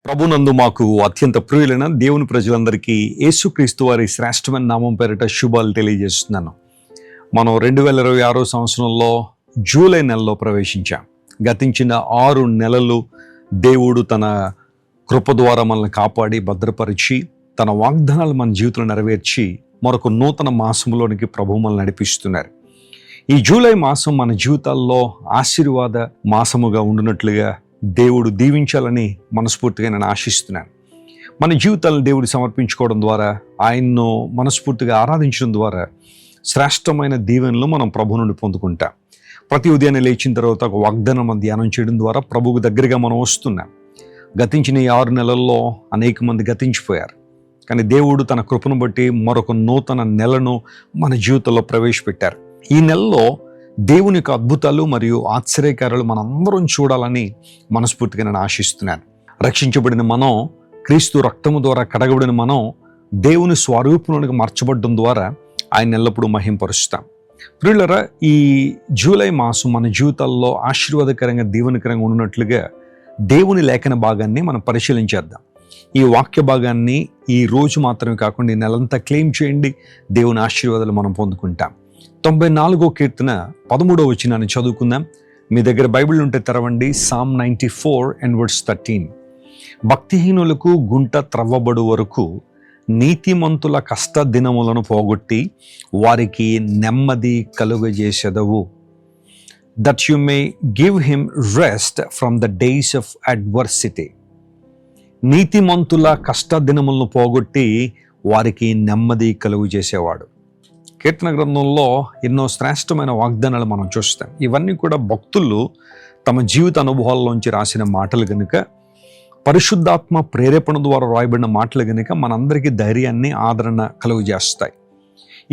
ప్రభునందు మాకు అత్యంత ప్రియులైన దేవుని ప్రజలందరికీ యేసుక్రీస్తు వారి శ్రేష్టమైన నామం పేరిట శుభాలు తెలియజేస్తున్నాను. మనం 2026 సంవత్సరంలో జూలై నెలలో ప్రవేశించాం. గతించిన 6 నెలలు దేవుడు తన కృప ద్వారా మనల్ని కాపాడి భద్రపరిచి తన వాగ్దానాలు మన జీవితంలో నెరవేర్చి మరొక నూతన మాసంలోనికి ప్రభువు మనల్ని నడిపిస్తున్నారు. ఈ జూలై మాసం మన జీవితాల్లో ఆశీర్వాద మాసముగా ఉండునట్లుగా దేవుడు దీవించాలని మనస్ఫూర్తిగా నేను ఆశిస్తున్నాను. మన జీవితాలను దేవుడు సమర్పించుకోవడం ద్వారా, ఆయన్ను మనస్ఫూర్తిగా ఆరాధించడం ద్వారా శ్రేష్టమైన దీవెనలు మనం ప్రభు నుండి పొందుకుంటాం. ప్రతి ఉదయాన్నే లేచిన తర్వాత ఒక వాగ్దానం మనం ధ్యానం చేయడం ద్వారా ప్రభువుకు దగ్గరగా మనం వస్తున్నాం. గతించిన ఈ 6 నెలల్లో అనేక మంది గతించిపోయారు, కానీ దేవుడు తన కృపను బట్టి మరొక నూతన నెలను మన జీవితంలో ప్రవేశపెట్టారు. ఈ నెలలో దేవుని యొక్క అద్భుతాలు మరియు ఆశ్చర్యకార్యాలు మనందరం చూడాలని మనస్ఫూర్తిగా నేను ఆశిస్తున్నాను. రక్షించబడిన మనం, క్రీస్తు రక్తము ద్వారా కడగబడిన మనం దేవుని స్వరూపంలోనికి మార్చబడడం ద్వారా ఆయన ఎల్లప్పుడూ మహింపరుస్తాం. ప్రియులారా, ఈ జూలై మాసం మన జీవితాల్లో ఆశీర్వాదకరంగా దీవెనకరంగా ఉన్నట్లుగా దేవుని లేఖన భాగాన్ని మనం పరిశీలించేద్దాం. ఈ వాక్య భాగాన్ని ఈ రోజు మాత్రమే కాకుండా ఈ నెలంతా క్లెయిమ్ చేయండి. దేవుని ఆశీర్వాదాలు మనం పొందుకుంటాం. 94వ కీర్తన 13వ వచనాన్ని చదువుకుందాం. మీ దగ్గర బైబిల్ ఉంటే తెరవండి. Psalm 94 and verse 13. భక్తిహీనులకు గుంట త్రవ్వబడు వరకు నీతిమంతుల కష్ట దినములను పోగొట్టి వారికి నెమ్మది కలుగజేసెదవు. That you may give him rest from the days of adversity. నీతిమంతుల కష్ట దినములను పోగొట్టి వారికి నెమ్మది కలుగు చేసేవాడు. కీర్తన గ్రంథంలో ఎన్నో శ్రేష్టమైన వాగ్దానాలు మనం చూస్తాం. ఇవన్నీ కూడా భక్తులు తమ జీవిత అనుభవాల్లోంచి రాసిన మాటలు కనుక, పరిశుద్ధాత్మ ప్రేరేపణ ద్వారా రాయబడిన మాటలు కనుక మనందరికీ ధైర్యాన్ని, ఆదరణ కలుగు చేస్తాయి.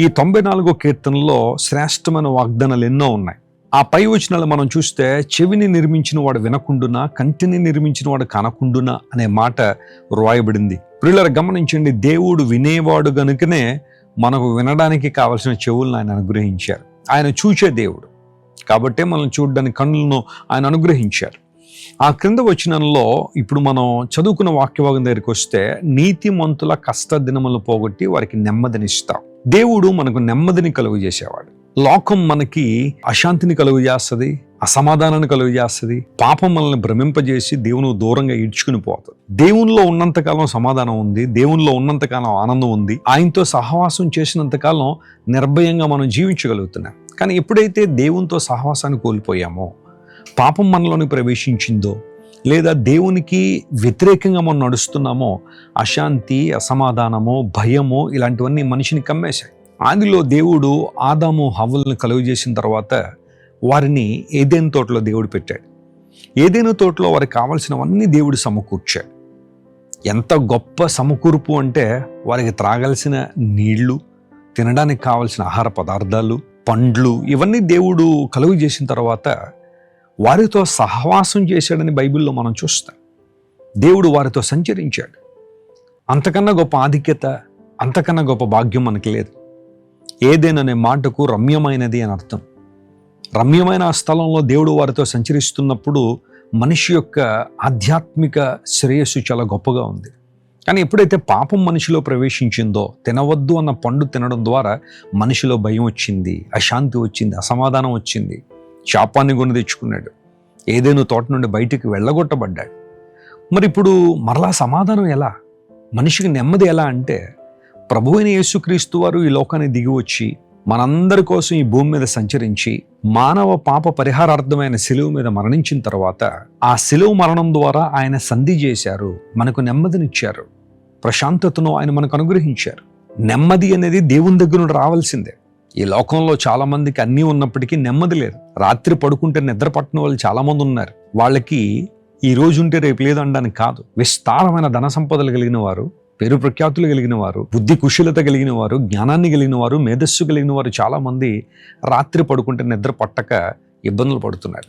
ఈ 94వ కీర్తనలో శ్రేష్టమైన వాగ్దానాలు ఎన్నో ఉన్నాయి. ఆ పై వచనాలు మనం చూస్తే, చెవిని నిర్మించిన వాడు వినకుండునా, కంటిని నిర్మించిన వాడు కనకుండునా అనే మాట రాయబడింది. ప్రియులారా, గమనించండి, దేవుడు వినేవాడు గనుకనే మనకు వినడానికి కావలసిన చెవులను ఆయన అనుగ్రహించారు. ఆయన చూచే దేవుడు కాబట్టే మనం చూడడానికి కన్నులను ఆయన అనుగ్రహించారు. ఆ క్రింద వచనంలో ఇప్పుడు మనం చదువుకున్న వాక్యభాగం దగ్గరికి వస్తే, నీతిమంతుల కష్ట దినములను పోగొట్టి వారికి నెమ్మదినిస్తాం. దేవుడు మనకు నెమ్మదిని కలుగు చేసేవాడు. లోకం మనకి అశాంతిని కలుగు చేస్తుంది, అసమాధానాన్ని కలుగు చేస్తుంది, పాపం మనల్ని భ్రమింపజేసి దేవుని దూరంగా ఈడ్చుకుని పోతుంది. దేవునిలో ఉన్నంతకాలం సమాధానం ఉంది, దేవునిలో ఉన్నంతకాలం ఆనందం ఉంది, ఆయనతో సహవాసం చేసినంతకాలం నిర్భయంగా మనం జీవించగలుగుతున్నాం. కానీ ఎప్పుడైతే దేవునితో సహవాసాన్ని కోల్పోయామో, పాపం మనలోని ప్రవేశించిందో, లేదా దేవునికి వ్యతిరేకంగా మనం నడుస్తున్నామో, అశాంతి, అసమాధానము, భయము ఇలాంటివన్నీ మనిషిని కమ్మేశాయి. ఆదిలో దేవుడు ఆదాము హవ్వలను కలుగు చేసిన తర్వాత వారిని ఏదెను తోటలో దేవుడు పెట్టాడు. ఏదెను తోటలో వారికి కావలసినవన్నీ దేవుడు సమకూర్చాడు. ఎంత గొప్ప సమకూర్పు అంటే, వారికి త్రాగాల్సిన నీళ్లు, తినడానికి కావలసిన ఆహార పదార్థాలు, పండ్లు, ఇవన్నీ దేవుడు కలుగు చేసిన తర్వాత వారితో సహవాసం చేశాడని బైబిల్లో మనం చూస్తాం. దేవుడు వారితో సంచరించాడు. అంతకన్నా గొప్ప ఆధిక్యత, అంతకన్నా గొప్ప భాగ్యం మనకి లేదు. ఏదేననే మాటకు రమ్యమైనది అని అర్థం. రమ్యమైన ఆ స్థలంలో దేవుడు వారితో సంచరిస్తున్నప్పుడు మనిషి యొక్క ఆధ్యాత్మిక శ్రేయస్సు చాలా గొప్పగా ఉంది. కానీ ఎప్పుడైతే పాపం మనిషిలో ప్రవేశించిందో, తినవద్దు అన్న పండు తినడం ద్వారా మనిషిలో భయం వచ్చింది, అశాంతి వచ్చింది, అసమాధానం వచ్చింది, శాపాన్ని కొని తెచ్చుకున్నాడు, ఏదేను తోట నుండి బయటికి వెళ్ళగొట్టబడ్డాడు. మరి ఇప్పుడు మరలా సమాధానం ఎలా, మనిషికి నెమ్మది ఎలా అంటే, ప్రభువైన యేసుక్రీస్తు వారు ఈ లోకాన్ని దిగి వచ్చి మనందరి కోసం ఈ భూమి మీద సంచరించి మానవ పాప పరిహారార్థమైన శిలువ మీద మరణించిన తర్వాత, ఆ శిలువ మరణం ద్వారా ఆయన సంధి చేశారు, మనకు నెమ్మదినిచ్చారు, ప్రశాంతతను ఆయన మనకు అనుగ్రహించారు. నెమ్మది అనేది దేవుని దగ్గర నుండి రావాల్సిందే. ఈ లోకంలో చాలా మందికి అన్నీ ఉన్నప్పటికీ నెమ్మది లేదు. రాత్రి పడుకుంటే నిద్ర పట్టిన వాళ్ళు చాలా మంది ఉన్నారు. వాళ్ళకి ఈ రోజు ఉంటే రేపు లేదనడానికి కాదు. విస్తారమైన ధన సంపదలు కలిగిన వారు, పేరు ప్రఖ్యాతులు కలిగిన వారు, బుద్ధి కుశలత కలిగిన వారు, జ్ఞానాన్ని కలిగిన వారు, మేధస్సు కలిగిన వారు చాలా మంది రాత్రి పడుకుంటే నిద్ర పట్టక ఇబ్బందులు పడుతున్నారు.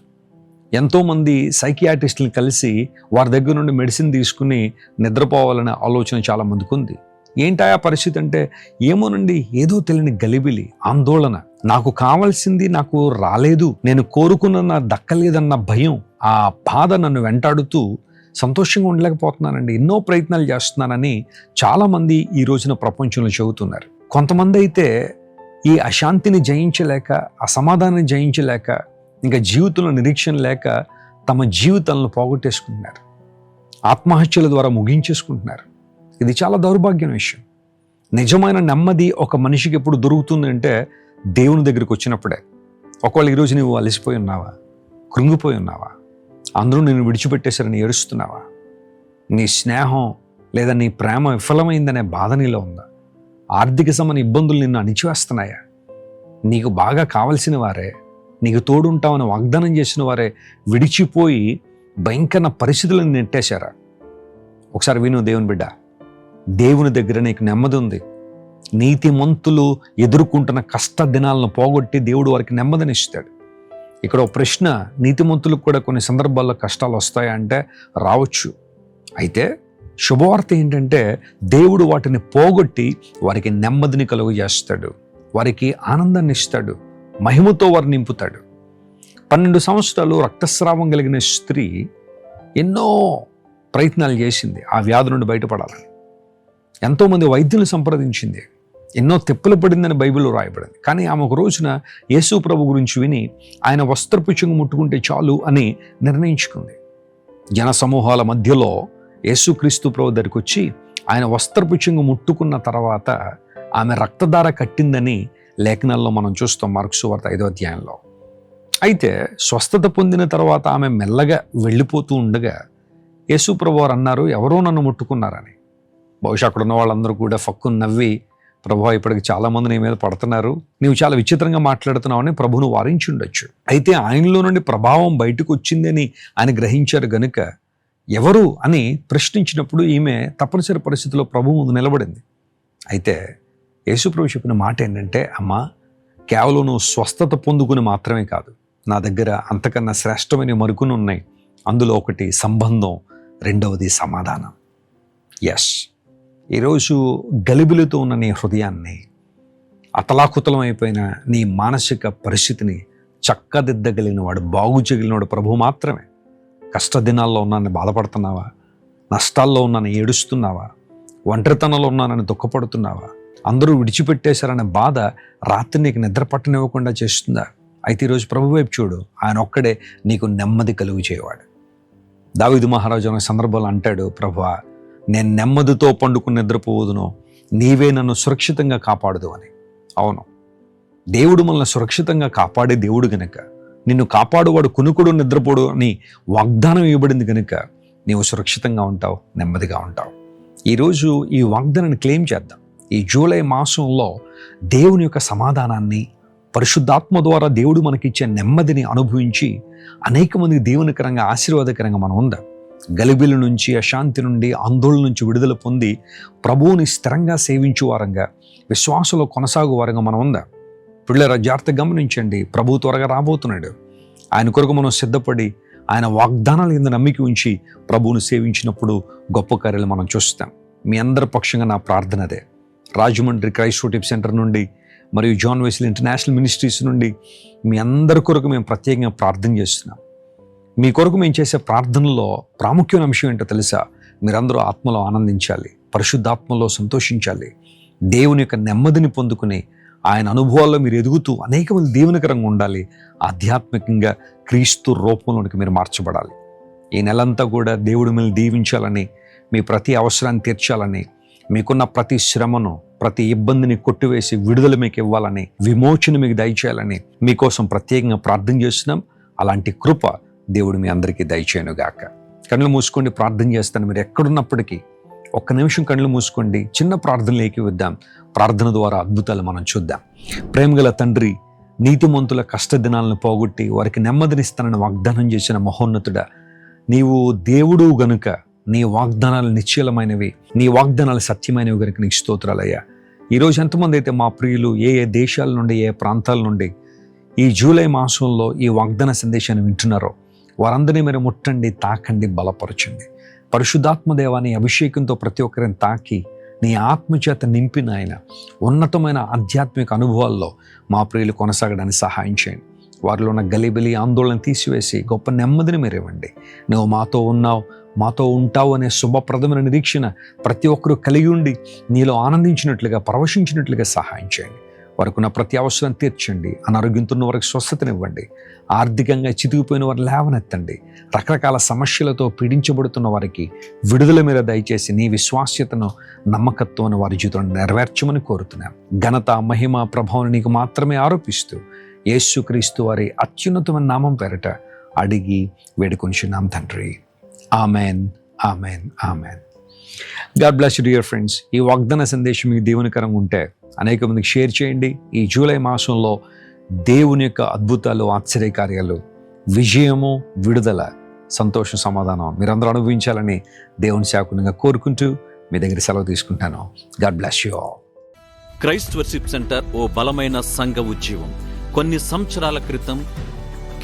ఎంతోమంది సైకియాట్రిస్టులు కలిసి వారి దగ్గర నుండి మెడిసిన్ తీసుకుని నిద్రపోవాలనే ఆలోచన చాలా మందికి ఉంది. ఏంటా పరిస్థితి అంటే, ఏమోనండి, ఏదో తెలియని గలిబిలి, ఆందోళన, నాకు కావాల్సింది నాకు రాలేదు, నేను కోరుకున్న దక్కలేదన్న భయం, ఆ బాధ నన్ను వెంటాడుతూ సంతోషంగా ఉండలేకపోతున్నానండి, ఎన్నో ప్రయత్నాలు చేస్తున్నానని చాలామంది ఈ రోజున ప్రపంచంలో చెబుతున్నారు. కొంతమంది అయితే ఈ అశాంతిని జయించలేక, అసమాధానాన్ని జయించలేక, ఇంకా జీవితంలో నిరీక్షణ లేక తమ జీవితాలను పోగొట్టేసుకుంటున్నారు, ఆత్మహత్యల ద్వారా ముగించేసుకుంటున్నారు. ఇది చాలా దౌర్భాగ్యం విషయం. నిజమైన నెమ్మది ఒక మనిషికి ఎప్పుడు దొరుకుతుంది అంటే దేవుని దగ్గరికి వచ్చినప్పుడే. ఒకవేళ ఈరోజు నువ్వు అలసిపోయి ఉన్నావా, కృంగిపోయి ఉన్నావా, అందరూ నేను విడిచిపెట్టేశారని ఏడుస్తున్నావా, నీ స్నేహం లేదా నీ ప్రేమ విఫలమైందనే బాధ నీలో ఉందా, ఆర్థిక సంబంధ ఇబ్బందులు నిన్ను అణిచివేస్తున్నాయా, నీకు బాగా కావలసిన వారే, నీకు తోడుంటామని వాగ్దానం చేసిన వారే విడిచిపోయి భయంకర పరిస్థితులను నెట్టేశారా? ఒకసారి విను దేవుని బిడ్డ, దేవుని దగ్గర నీకు నెమ్మది ఉంది. నీతిమంతులు ఎదుర్కొంటున్న కష్ట దినాలను పోగొట్టి దేవుడు వారికి నెమ్మదిని ఇస్తాడు. ఇక్కడ ఒక ప్రశ్న, నీతిమంతులకు కూడా కొన్ని సందర్భాల్లో కష్టాలు వస్తాయా అంటే రావచ్చు. అయితే శుభవార్త ఏంటంటే దేవుడు వాటిని పోగొట్టి వారికి నెమ్మదిని కలుగజేస్తాడు, వారికి ఆనందాన్ని ఇస్తాడు, మహిమతో వారు నింపుతాడు. 12 సంవత్సరాలు రక్తస్రావం కలిగిన స్త్రీ ఎన్నో ప్రయత్నాలు చేసింది ఆ వ్యాధి నుండి బయటపడాలని. ఎంతోమంది వైద్యులను సంప్రదించింది, ఎన్నో తెప్పులు పడిందని బైబిల్లో రాయబడింది. కానీ ఆమె ఒక రోజున యేసు ప్రభు గురించి విని ఆయన వస్త్రపు చెంగు ముట్టుకుంటే చాలు అని నిర్ణయించుకుంది. జన సమూహాల మధ్యలో యేసుక్రీస్తు ప్రభు దగ్గరికి వచ్చి ఆయన వస్త్రపు చెంగు ముట్టుకున్న తర్వాత ఆమె రక్తధార కట్టిందని లేఖనాల్లో మనం చూస్తాం, మార్కు సువార్త 5వ అధ్యాయంలో. అయితే స్వస్థత పొందిన తర్వాత ఆమె మెల్లగా వెళ్ళిపోతూ ఉండగా యేసు ప్రభు వారు అన్నారు, ఎవరో నన్ను ముట్టుకున్నారని. బహుశా అక్కడ ఉన్న వాళ్ళందరూ కూడా ఫక్కును నవ్వి, ప్రభు ఇప్పటికి చాలామంది నీ మీద పడుతున్నారు, నీవు చాలా విచిత్రంగా మాట్లాడుతున్నావని ప్రభువును వారించి ఉండొచ్చు. అయితే ఆయనలో నుండి ప్రభావం బయటకు వచ్చిందని ఆయన గ్రహించారు గనుక ఎవరు అని ప్రశ్నించినప్పుడు ఈమె తప్పనిసరి పరిస్థితిలో ప్రభు ముందు నిలబడింది. అయితే యేసుప్రభు చెప్పిన మాట ఏంటంటే, అమ్మా, కేవలం నువ్వు స్వస్థత పొందుకుని మాత్రమే కాదు, నా దగ్గర అంతకన్నా శ్రేష్టమైన మరుకును ఉన్నాయి. అందులో ఒకటి సంబంధం, రెండవది సమాధానం. ఎస్, ఈరోజు గలిబిలితో ఉన్న నీ హృదయాన్ని, అతలాకుతలం అయిపోయిన నీ మానసిక పరిస్థితిని చక్కదిద్దగలిగిన వాడు, బాగు చేయగలిగినవాడు ప్రభు మాత్రమే. కష్ట దినాల్లో ఉన్నానని బాధపడుతున్నావా, నష్టాల్లో ఉన్నానని ఏడుస్తున్నావా, ఒంటరితనంలో ఉన్నానని దుఃఖపడుతున్నావా, అందరూ విడిచిపెట్టేశారనే బాధ రాత్రి నీకు నిద్ర పట్టనివ్వకుండా చేస్తుందా? అయితే ఈరోజు ప్రభు వైపు చూడు, ఆయన ఒక్కడే నీకు నెమ్మది కలుగు చేయవాడు. దావీదు మహారాజు అనే సందర్భంలో అంటాడు, ప్రభువా, నేను నెమ్మదితో పండుకుని నిద్రపోదును, నీవే నన్ను సురక్షితంగా కాపాడుదు అని. అవును, దేవుడు మనల్ని సురక్షితంగా కాపాడే దేవుడు గనుక, నిన్ను కాపాడువాడు కునుకుడు నిద్రపోడు అని వాగ్దానం ఇవ్వబడింది కనుక నీవు సురక్షితంగా ఉంటావు, నెమ్మదిగా ఉంటావు. ఈరోజు ఈ వాగ్దానాన్ని క్లెయిమ్ చేద్దాం. ఈ జూలై మాసంలో దేవుని యొక్క సమాధానాన్ని, పరిశుద్ధాత్మ ద్వారా దేవుడు మనకిచ్చే నెమ్మదిని అనుభవించి అనేక మందికి దేవునికరంగా, ఆశీర్వాదకరంగా మనం ఉందాం. గలిబిలి నుంచి, అశాంతి నుండి, ఆందోళన నుంచి విడుదల పొంది ప్రభువుని స్థిరంగా సేవించు వారంగా, విశ్వాసంలో కొనసాగు వారంగా మనం ఉందాం. పిల్లల జాగ్రత్తగా గమనించండి, ప్రభు త్వరగా రాబోతున్నాడు. ఆయన కొరకు మనం సిద్ధపడి ఆయన వాగ్దానాల కింద నమ్మిక ఉంచి ప్రభువుని సేవించినప్పుడు గొప్ప కార్యాలు మనం చూస్తాం. మీ అందరి పక్షంగా నా ప్రార్థన అదే. రాజమండ్రి క్రైస్ట్ వర్షిప్ సెంటర్ నుండి మరియు జాన్ వెస్లీ ఇంటర్నేషనల్ మినిస్ట్రీస్ నుండి మీ అందరి కొరకు మేము ప్రత్యేకంగా ప్రార్థన చేస్తున్నాం. మీ కొరకు మేము చేసే ప్రార్థనలో ప్రాముఖ్యమైన అంశం ఏంటో తెలుసా? మీరందరూ ఆత్మలో ఆనందించాలి, పరిశుద్ధాత్మలో సంతోషించాలి, దేవుని యొక్క నెమ్మదిని పొందుకుని ఆయన అనుభవాల్లో మీరు ఎదుగుతూ అనేక మంది దేవునికరంగా ఉండాలి, ఆధ్యాత్మికంగా క్రీస్తు రూపంలోనికి మీరు మార్చబడాలి. ఈ నెలంతా కూడా దేవుడు మిమ్మల్ని దీవించాలని, మీ ప్రతి అవసరాన్ని తీర్చాలని, మీకున్న ప్రతి శ్రమను, ప్రతి ఇబ్బందిని కొట్టివేసి విడుదల మీకు ఇవ్వాలని, విమోచన మీకు దయచేయాలని మీకోసం ప్రత్యేకంగా ప్రార్థన చేస్తున్నాం. అలాంటి కృప దేవుడు మీ అందరికీ దయచేయనుగాక. కళ్ళు మూసుకోండి, ప్రార్థన చేస్తాను. మీరు ఎక్కడున్నప్పటికీ ఒక్క నిమిషం కళ్ళు మూసుకోండి, చిన్న ప్రార్థనలు ఏకీవిద్దాం. ప్రార్థన ద్వారా అద్భుతాలు మనం చూద్దాం. ప్రేమగల తండ్రి, నీతిమంతుల కష్ట దినాలను పోగొట్టి వారికి నెమ్మదినిస్తానని వాగ్దానం చేసిన మహోన్నతుడా, నీవు దేవుడు గనుక నీ వాగ్దానాలు నిశ్చలమైనవి, నీ వాగ్దానాలు సత్యమైనవి గనుక నీకు స్తోత్రాలయ్యా. ఈరోజు ఎంతమంది అయితే మా ప్రియులు ఏ ఏ దేశాల నుండి, ఏ ప్రాంతాల నుండి ఈ జూలై మాసంలో ఈ వాగ్దాన సందేశాన్ని వింటున్నారో వారందరినీ మీరు ముట్టండి, తాకండి, బలపరచండి. పరిశుద్ధాత్మ దేవాన్ని అభిషేకంతో ప్రతి ఒక్కరిని తాకి నీ ఆత్మచేత నింపిన ఆయన ఉన్నతమైన ఆధ్యాత్మిక అనుభవాల్లో మా ప్రియులు కొనసాగడానికి సహాయం చేయండి. వారిలో ఉన్న గలిబిలి ఆందోళన తీసివేసి గొప్ప నెమ్మదిని మీరు ఇవ్వండి. నువ్వు మాతో ఉన్నావు, మాతో ఉంటావు అనే శుభప్రదమైన నిరీక్షణ ప్రతి ఒక్కరూ కలిగి ఉండి నీలో ఆనందించినట్లుగా, పరవశించినట్లుగా సహాయం చేయండి. వారికున్న ప్రతి అవసరం తీర్చండి. అనారోగ్యంతో ఉన్న వారికి స్వస్థతనివ్వండి. ఆర్థికంగా చితికిపోయిన వారు లేవనెత్తండి. రకరకాల సమస్యలతో పీడించబడుతున్న వారికి విడుదల మీద దయచేసి నీ విశ్వాస్యతను, నమ్మకత్వాన్ని వారి జీవితంలో నెరవేర్చమని కోరుతున్నాం. ఘనత, మహిమ, ప్రభావం నీకు మాత్రమే ఆరోపిస్తూ యేసుక్రీస్తు వారి అత్యున్నతమైన నామం పేరట అడిగి వేడుకొనిచున్నాం తండ్రి. Amen, amen, amen. God bless you dear friends. ఈ వాగ్దాన సందేశం మీకు దీవెనకరంగా ఉంటే అనేక మందికి షేర్ చేయండి. ఈ జూలై మాసంలో దేవుని యొక్క అద్భుతాలు, ఆశ్చర్యకార్యాలు, విజయము, విడుదల, సంతోషం, సమాధానం మీరందరూ అనుభవించాలని దేవుని సేవకునిగా కోరుకుంటూ మీ దగ్గర సెలవు తీసుకుంటాను. God bless you all. Christ worship centre ఓ బలమైన సంఘ ఉద్యమం. కొన్ని సంవత్సరాల క్రితం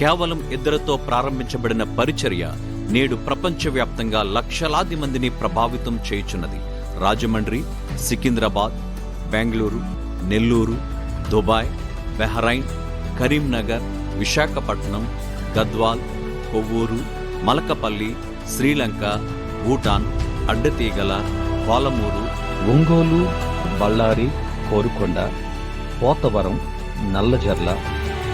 కేవలం 2 ప్రారంభించబడిన పరిచర్య నేడు ప్రపంచవ్యాప్తంగా లక్షలాది మందిని ప్రభావితం చేయుచున్నది. రాజమండ్రి, సికింద్రాబాద్, బెంగళూరు, నెల్లూరు, దుబాయ్, బెహ్రైన్, కరీంనగర్, విశాఖపట్నం, గద్వాల్, కొవ్వూరు, మలకపల్లి, శ్రీలంక, భూటాన్, అడ్డతీగల, పాలమూరు, ఒంగోలు, బళ్ళారి, కోరుకొండ, పోతవరం, నల్లజర్ల,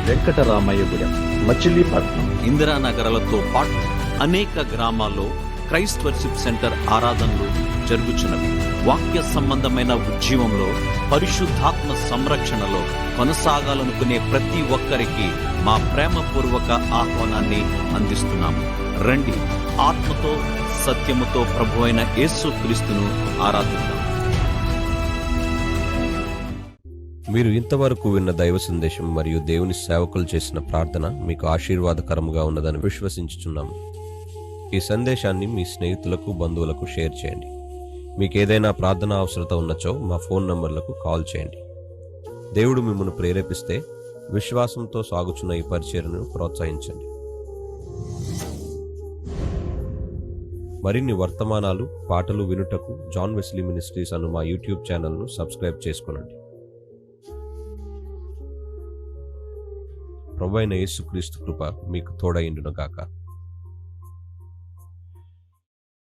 వెంకటరామయ్యగూడెం, మచిలీపట్నం, ఇందిరానగర్లతో పాటు అనేక గ్రామాల్లో క్రైస్ట్ వర్షిప్ సెంటర్ ఆరాధనలు జరుగుచున్నవి. వాక్య సంబంధమైన ఉద్యమంలో, పరిశుద్ధాత్మ సంరక్షణలో కొనసాగాలనుకునే ప్రతి ఒక్కరికి మా ప్రేమపూర్వక ఆహ్వానాన్ని అందిస్తున్నాము. రండి, ఆత్మతో సత్యముతో ప్రభువైన యేసుక్రీస్తును ఆరాధిద్దాం. మీరు ఇంతవరకు విన్న దైవ సందేశం మరియు దేవుని సేవకులు చేసిన ప్రార్థన మీకు ఆశీర్వాదకరముగా ఉన్నదని విశ్వసించుచున్నాము. ఈ సందేశాన్ని మీ స్నేహితులకు, బంధువులకు షేర్ చేయండి. మీకు ఏదైనా ప్రార్థన అవసరత ఉన్నచో మా ఫోన్ నంబర్లకు కాల్ చేయండి. దేవుడు మిమ్మల్ని ప్రేరేపిస్తే విశ్వాసంతో సాగుచున్న ఈ పరిచర్యను ప్రోత్సహించండి. మరిన్ని వర్తమానాలు, పాటలు వినుటకు జాన్ వెస్లీ మినిస్ట్రీస్ అను మా యూట్యూబ్ ఛానల్ను సబ్స్క్రైబ్ చేసుకొనండి. ప్రభువైన యేసుక్రీస్తు కృప మీకు తోడైండును గాక.